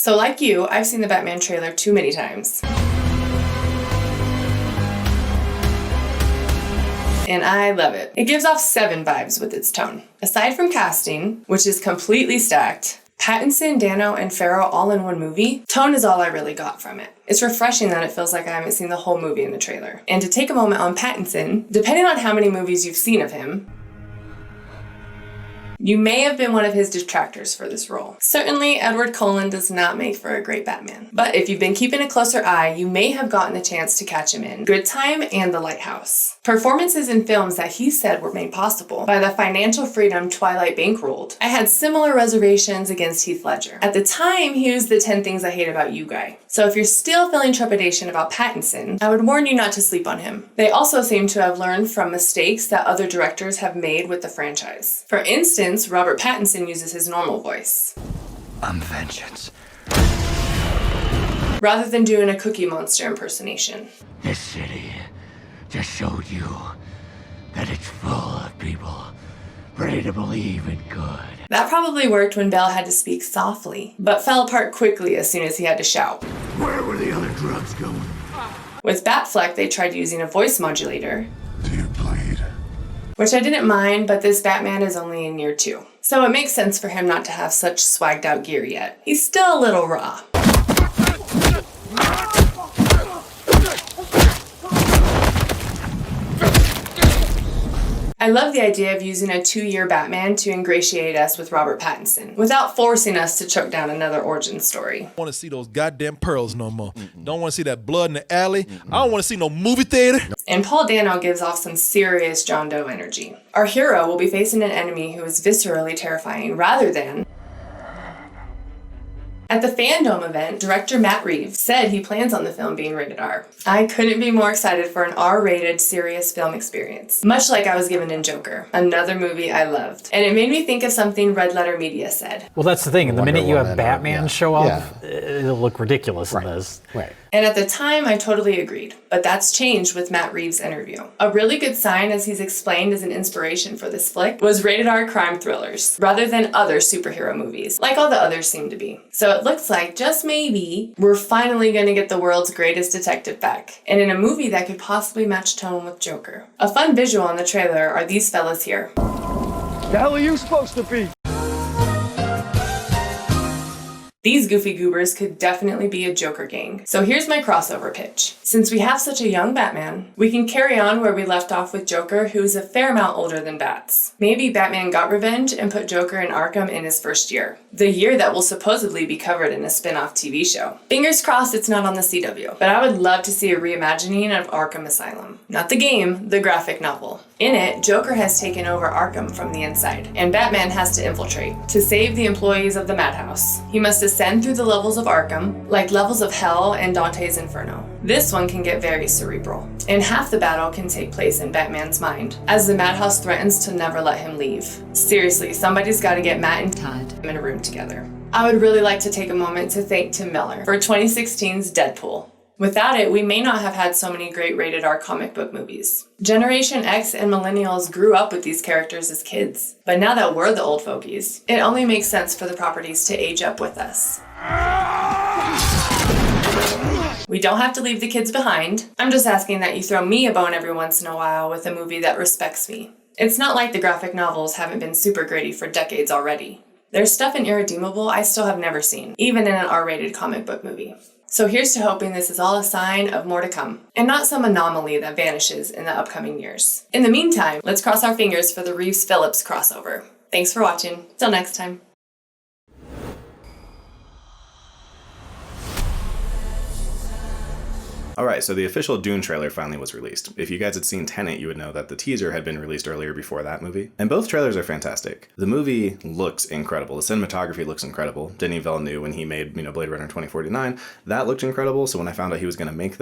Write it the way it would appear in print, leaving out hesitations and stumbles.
So like you, I've seen the Batman trailer too many times. And I love it. It gives off Seven vibes with its tone. Aside from casting, which is completely stacked, Pattinson, Dano, and Farrell all in one movie, tone is all I really got from it. It's refreshing that it feels like I haven't seen the whole movie in the trailer. And to take a moment on Pattinson, depending on how many movies you've seen of him, you may have been one of his detractors for this role. Certainly, Edward Cullen does not make for a great Batman. But if you've been keeping a closer eye, you may have gotten the chance to catch him in Good Time and The Lighthouse. Performances in films that he said were made possible by the financial freedom Twilight bankroled. I had similar reservations against Heath Ledger. At the time, he was the 10 Things I Hate About You guy. So if you're still feeling trepidation about Pattinson, I would warn you not to sleep on him. They also seem to have learned from mistakes that other directors have made with the franchise. For instance, Robert Pattinson uses his normal voice. I'm vengeance. Rather than doing a Cookie Monster impersonation. This city just showed you that it's full of people ready to believe in good. That probably worked when Bale had to speak softly, but fell apart quickly as soon as he had to shout. Where were the other drugs going? With Batfleck, they tried using a voice modulator. Do you bleed? Which I didn't mind, but this Batman is only in year 2. So it makes sense for him not to have such swagged out gear yet. He's still a little raw. I love the idea of using a 2-year Batman to ingratiate us with Robert Pattinson, without forcing us to choke down another origin story. I don't want to see those goddamn pearls no more. Don't want to see that blood in the alley. I don't want to see no movie theater. And Paul Dano gives off some serious John Doe energy. Our hero will be facing an enemy who is viscerally terrifying rather than... At the Fandom event, director Matt Reeves said he plans on the film being rated R. I couldn't be more excited for an R-rated, serious film experience, much like I was given in Joker, another movie I loved. And it made me think of something Red Letter Media said. Well, that's the thing. The minute you have Woman Batman show up, Yeah. it'll look ridiculous in this. Right. And at the time, I totally agreed. But that's changed with Matt Reeves' interview. A really good sign, as he's explained as an inspiration for this flick, was rated R crime thrillers, rather than other superhero movies, like all the others seem to be. So it looks like, just maybe, we're finally going to get the world's greatest detective back, and in a movie that could possibly match tone with Joker. A fun visual in the trailer are these fellas here. The hell are you supposed to be? These goofy goobers could definitely be a Joker gang. So here's my crossover pitch. Since we have such a young Batman, we can carry on where we left off with Joker, who is a fair amount older than Bats. Maybe Batman got revenge and put Joker in Arkham in his first year. The year that will supposedly be covered in a spin-off TV show. Fingers crossed it's not on the CW, but I would love to see a reimagining of Arkham Asylum. Not the game, the graphic novel. In it, Joker has taken over Arkham from the inside, and Batman has to infiltrate to save the employees of the madhouse. He must ascend through the levels of Arkham, like levels of Hell and Dante's Inferno. This one can get very cerebral, and half the battle can take place in Batman's mind, as the madhouse threatens to never let him leave. Seriously, somebody's got to get Matt and Todd in a room together. I would really like to take a moment to thank Tim Miller for 2016's Deadpool. Without it, we may not have had so many great rated R comic book movies. Generation X and millennials grew up with these characters as kids, but now that we're the old fogies, it only makes sense for the properties to age up with us. We don't have to leave the kids behind. I'm just asking that you throw me a bone every once in a while with a movie that respects me. It's not like the graphic novels haven't been super gritty for decades already. There's stuff in Irredeemable I still have never seen, even in an R-rated comic book movie. So here's to hoping this is all a sign of more to come, and not some anomaly that vanishes in the upcoming years. In the meantime, let's cross our fingers for the Reeves-Phillips crossover. Thanks for watching. Till next time. Alright, so the official Dune trailer finally was released. If you guys had seen Tenet, you would know that the teaser had been released earlier before that movie. And both trailers are fantastic. The movie looks incredible. The cinematography looks incredible. Denis Villeneuve, when he made, Blade Runner 2049, that looked incredible. So when I found out he was going to make this,